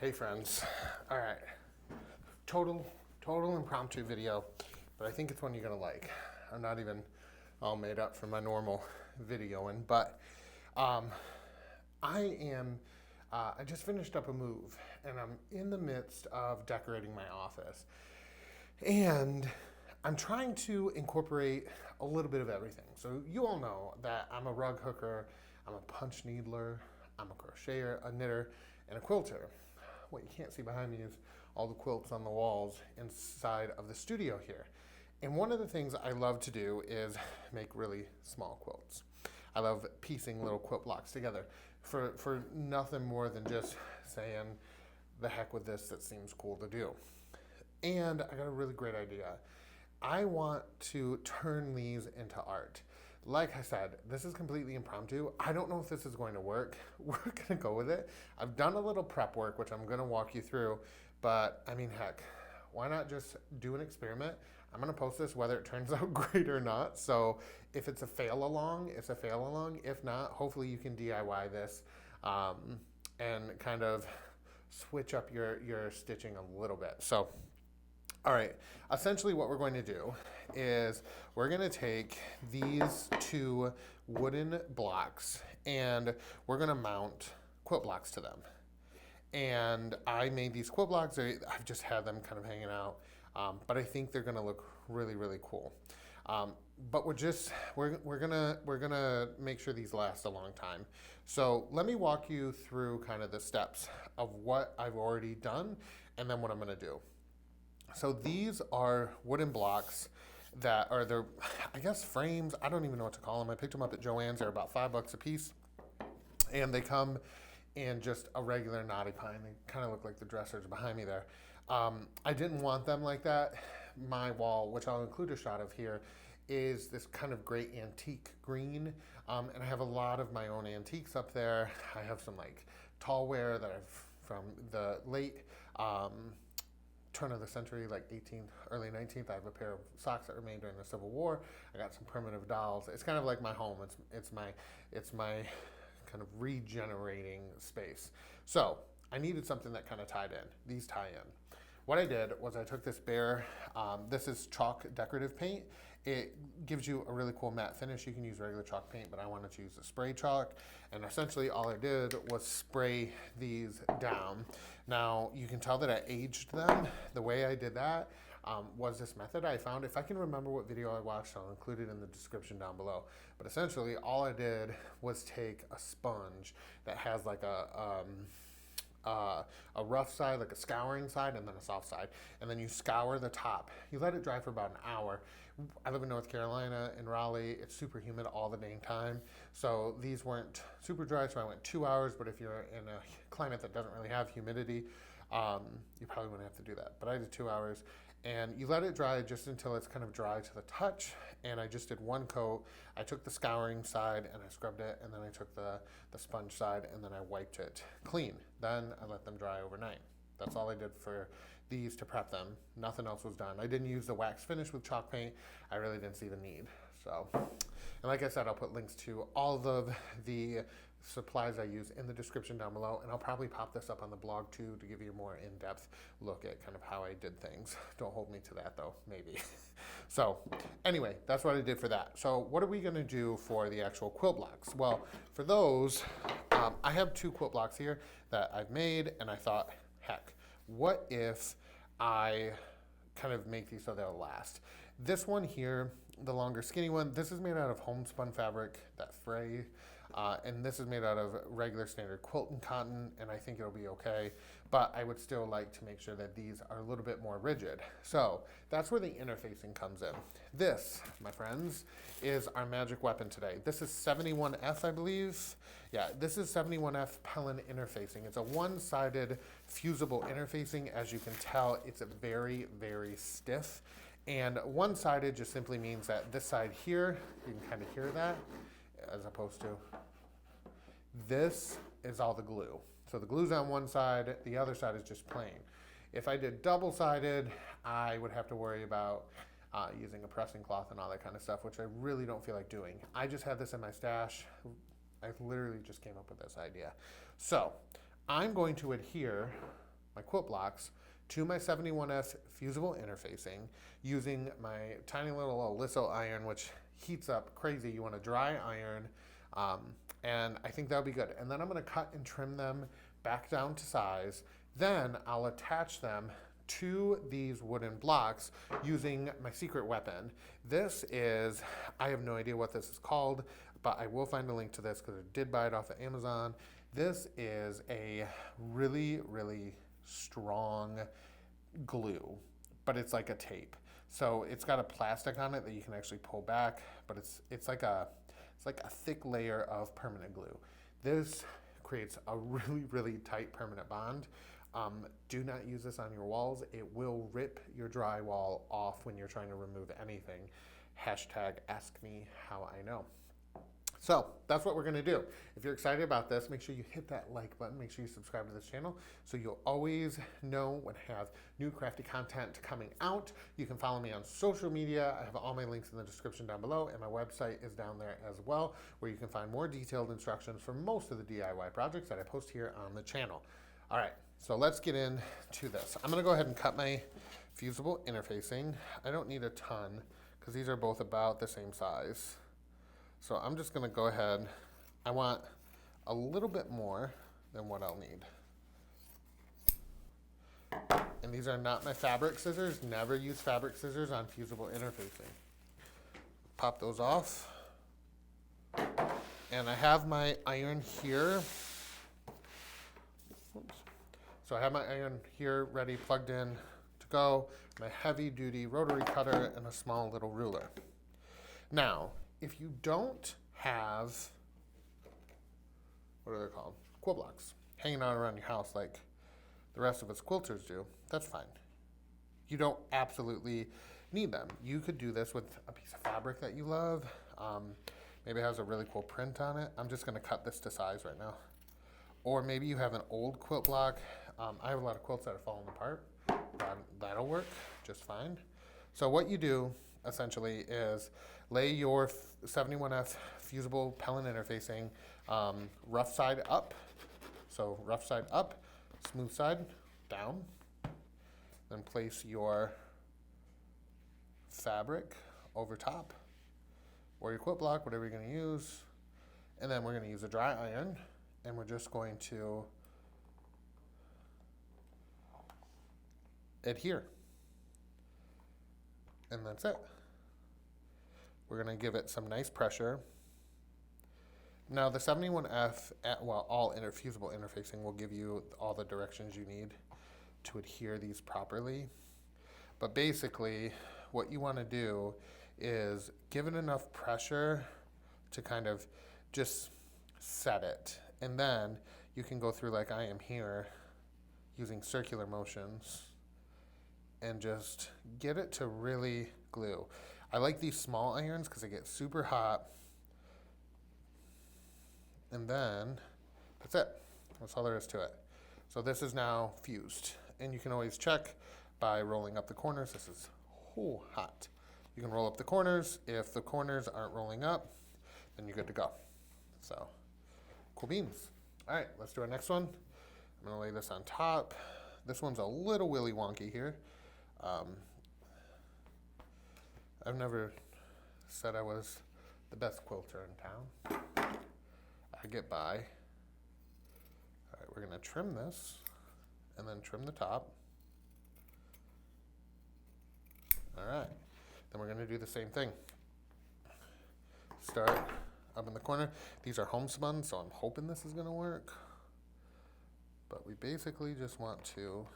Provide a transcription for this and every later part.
Hey friends. All right. Total impromptu video, but I think it's one you're gonna like. I'm not even all made up for my normal videoing, but I just finished up a move and I'm in the midst of decorating my office. And I'm trying to incorporate a little bit of everything. So you all know that I'm a rug hooker, I'm a punch needler, I'm a crocheter, a knitter, and a quilter. What you can't see behind me is all the quilts on the walls inside of the studio here. And one of the things I love to do is make really small quilts. I love piecing little quilt blocks together for nothing more than just saying, the heck with this, that seems cool to do. And I got a really great idea. I want to turn these into art. Like I said, this is completely impromptu. I don't know if this is going to work. We're gonna go with it. I've done a little prep work, which I'm gonna walk you through, but I mean, heck, why not just do an experiment? I'm gonna post this whether it turns out great or not. So if it's a fail along, it's a fail along. If not, hopefully you can DIY this and kind of switch up your stitching a little bit. So all right, essentially what we're going to do is we're going to take these two wooden blocks and we're going to mount quilt blocks to them. And I made these quilt blocks. I've just had them kind of hanging out, but I think they're going to look really, really cool. But we're gonna make sure these last a long time. So let me walk you through kind of the steps of what I've already done and then what I'm going to do. So these are wooden blocks that are I guess frames. I don't even know what to call them. I picked them up at Joann's. They're about $5 a piece. And they come in just a regular knotty pine. They kind of look like the dressers behind me there. I didn't want them like that. My wall, which I'll include a shot of here, is this kind of great antique green. And I have a lot of my own antiques up there. I have some like tallware that I've from the late turn of the century, like 18th, early 19th. I have a pair of socks that were made during the Civil War. I got some primitive dolls. It's kind of like my home. It's my kind of regenerating space. So I needed something that kind of tied in. These tie in. What I did was I took this bare, this is chalk decorative paint. It gives you a really cool matte finish. You can use regular chalk paint, but I wanted to use the spray chalk. And essentially all I did was spray these down. Now you can tell that I aged them. The way I did that was this method I found. If I can remember what video I watched, I'll include it in the description down below. But essentially all I did was take a sponge that has like a rough side, like a scouring side, and then a soft side. And then you scour the top. You let it dry for about an hour. I live in North Carolina, in Raleigh. It's super humid all the dang time. So these weren't super dry, so I went 2 hours. But if you're in a climate that doesn't really have humidity, you probably wouldn't have to do that. But I did 2 hours. And you let it dry just until it's kind of dry to the touch. And I just did one coat. I took the scouring side and I scrubbed it. And then I took the sponge side and then I wiped it clean. Then I let them dry overnight. That's all I did for these to prep them. Nothing else was done. I didn't use the wax finish with chalk paint. I really didn't see the need. So, and like I said, I'll put links to all of the supplies I use in the description down below, and I'll probably pop this up on the blog too to give you a more in-depth look at kind of how I did things. Don't hold me to that though, maybe. So anyway, that's what I did for that. So what are we gonna do for the actual quilt blocks? Well, for those, I have two quilt blocks here that I've made, and I thought, heck, what if I kind of make these so they'll last? This one here, the longer skinny one, this is made out of homespun fabric, that fray, and this is made out of regular standard quilting cotton, and I think it'll be okay, but I would still like to make sure that these are a little bit more rigid. So that's where the interfacing comes in. This, my friends, is our magic weapon today. This is 71F, I believe. Yeah, this is 71F Pellin interfacing. It's a one-sided fusible interfacing. As you can tell, it's a very, very stiff. And one-sided just simply means that this side here, you can kind of hear that, as opposed to this is all the glue. So the glue's on one side, the other side is just plain. If I did double-sided, I would have to worry about using a pressing cloth and all that kind of stuff, which I really don't feel like doing. I just had this in my stash. I literally just came up with this idea. So I'm going to adhere my quilt blocks to my 71F fusible interfacing using my tiny little Aliso iron, which heats up crazy. You want a dry iron, and I think that'll be good. And then I'm gonna cut and trim them back down to size. Then I'll attach them to these wooden blocks using my secret weapon. This is, I have no idea what this is called, but I will find a link to this because I did buy it off of Amazon. This is a really, really strong glue, but it's like a tape. So it's got a plastic on it that you can actually pull back, but it's like a thick layer of permanent glue. This creates a really, really tight permanent bond. Do not use this on your walls. It will rip your drywall off when you're trying to remove anything. Hashtag ask me how I know. So that's what we're gonna do. If you're excited about this, make sure you hit that like button. Make sure you subscribe to this channel so you'll always know when I have new crafty content coming out. You can follow me on social media. I have all my links in the description down below, and my website is down there as well, where you can find more detailed instructions for most of the DIY projects that I post here on the channel. All right, so let's get into this. I'm gonna go ahead and cut my fusible interfacing. I don't need a ton because these are both about the same size. So I'm just gonna go ahead. I want a little bit more than what I'll need. And these are not my fabric scissors. Never use fabric scissors on fusible interfacing. Pop those off. And I have my iron here. Oops. So I have my iron here ready, plugged in to go. My heavy duty rotary cutter and a small little ruler. Now, if you don't have, what are they called? Quill blocks hanging out around your house like the rest of us quilters do, that's fine. You don't absolutely need them. You could do this with a piece of fabric that you love. Maybe it has a really cool print on it. I'm just gonna cut this to size right now. Or maybe you have an old quilt block. I have a lot of quilts that are falling apart. That'll work just fine. So what you do essentially is lay your 71F fusible pellet interfacing rough side up. So rough side up, smooth side down. Then place your fabric over top or your quilt block, whatever you're gonna use. And then we're gonna use a dry iron and we're just going to adhere. And that's it. We're gonna give it some nice pressure. Now the 71F, all fusible interfacing will give you all the directions you need to adhere these properly. But basically, what you wanna do is give it enough pressure to kind of just set it. And then you can go through like I am here, using circular motions, and just get it to really glue. I like these small irons because they get super hot. And then that's it. That's all there is to it. So this is now fused. And you can always check by rolling up the corners. This is hot. You can roll up the corners. If the corners aren't rolling up, then you're good to go. So cool beans. All right, let's do our next one. I'm gonna lay this on top. This one's a little willy wonky here. I've never said I was the best quilter in town. I get by. All right, we're gonna trim this and then trim the top. All right, then we're gonna do the same thing. Start up in the corner. These are homespun, so I'm hoping this is gonna work. But we basically just want to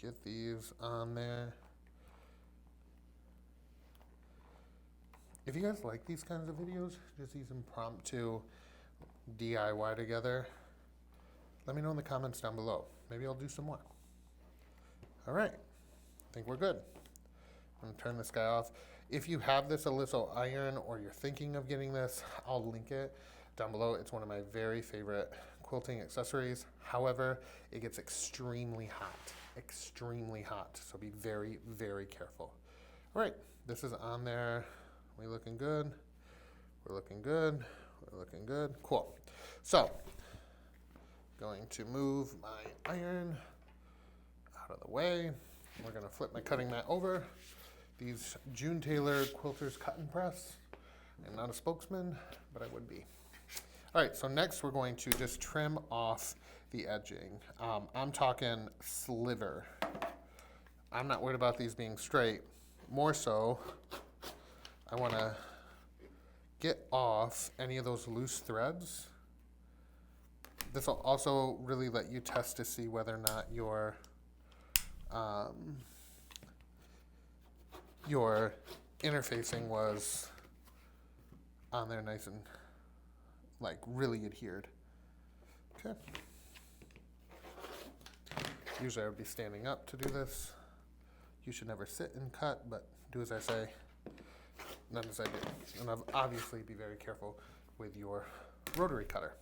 get these on there. If you guys like these kinds of videos, just these impromptu DIY together, let me know in the comments down below. Maybe I'll do some more. All right, I think we're good. I'm gonna turn this guy off. If you have this Aliso iron or you're thinking of getting this, I'll link it down below. It's one of my very favorite quilting accessories. However, it gets extremely hot, so be very, very careful. All right, this is on there. We looking good? We're looking good. We're looking good. Cool. So Going to move my iron out of the way. We're going to flip my cutting mat over. These June Taylor Quilters cut and press. I'm not a spokesman, but I would be. All right, so next we're going to just trim off the edging. I'm talking sliver. I'm not worried about these being straight. More so, I want to get off any of those loose threads. This will also really let you test to see whether or not your interfacing was on there nice and like really adhered. Okay. Usually I would be standing up to do this. You should never sit and cut, but do as I say, not as I do. And obviously be very careful with your rotary cutter.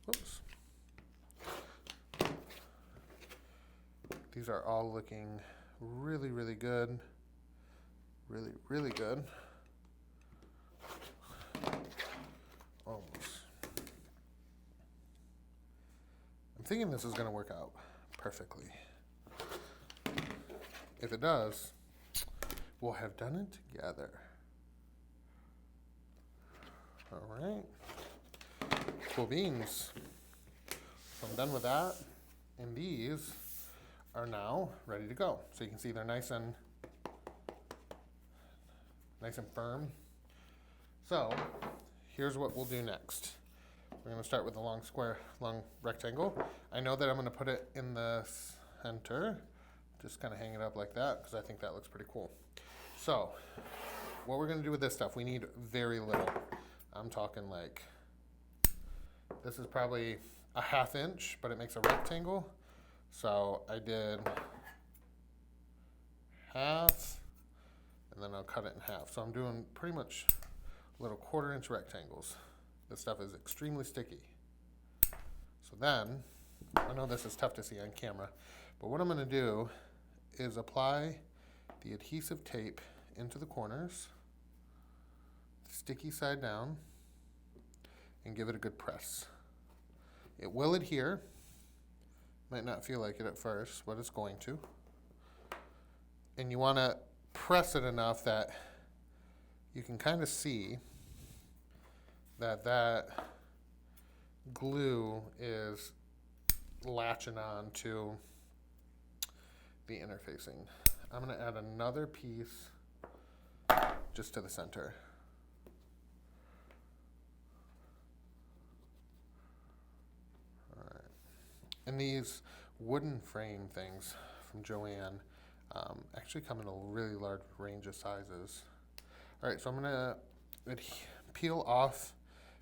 Whoops. These are all looking really, really good. Really, really good. Almost. I'm thinking this is going to work out perfectly. If it does, we'll have done it together. All right. Cool beans. So I'm done with that. And these are now ready to go. So you can see they're nice and firm. So here's what we'll do next. We're going to start with the long rectangle. I know that I'm going to put it in the center. Just kind of hang it up like that because I think that looks pretty cool. So what we're going to do with this stuff, we need very little. I'm talking like, this is probably a 1/2 inch, but it makes a rectangle. So I did half, and then I'll cut it in half. So I'm doing pretty much little 1/4 inch rectangles. This stuff is extremely sticky. So then, I know this is tough to see on camera, but what I'm going to do is apply the adhesive tape into the corners, sticky side down, and give it a good press. It will adhere. Might not feel like it at first, but it's going to. And you want to press it enough that you can kind of see that glue is latching on to the interfacing. I'm going to add another piece just to the center. All right. And these wooden frame things from Joann actually come in a really large range of sizes. All right, so I'm going to peel off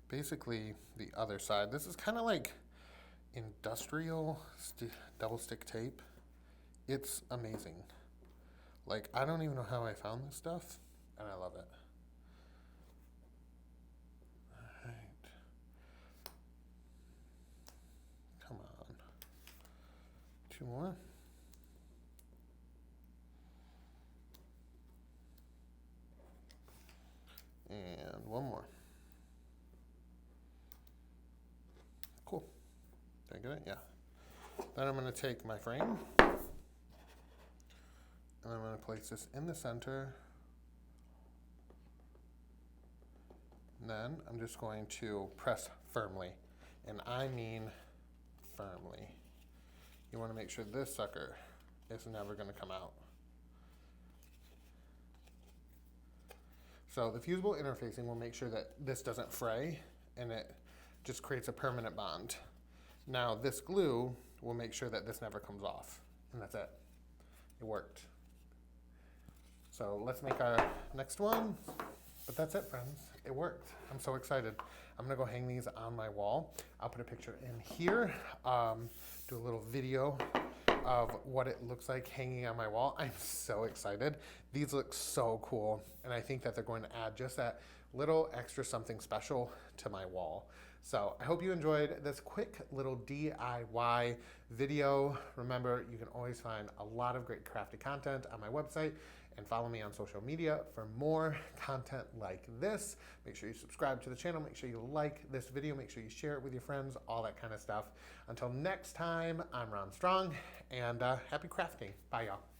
basically the other side. This is kind of like industrial double stick tape. It's amazing. Like, I don't even know how I found this stuff, and I love it. All right. Come on. 2 more. And 1 more. Cool. Did I get it? Yeah. Then I'm going to take my frame, and I'm going to place this in the center. And then I'm just going to press firmly, and I mean firmly. You want to make sure this sucker is never going to come out. So the fusible interfacing will make sure that this doesn't fray, and it just creates a permanent bond. Now this glue will make sure that this never comes off, and that's it. It worked. So let's make our next one, but that's it, friends. It worked. I'm so excited. I'm gonna go hang these on my wall. I'll put a picture in here, do a little video of what it looks like hanging on my wall. I'm so excited. These look so cool, and I think that they're going to add just that little extra something special to my wall. So I hope you enjoyed this quick little DIY video. Remember, you can always find a lot of great crafty content on my website, and follow me on social media for more content like this. Make sure you subscribe to the channel, make sure you like this video, make sure you share it with your friends, all that kind of stuff. Until next time, I'm Rohn Strong, and happy crafting. Bye, y'all.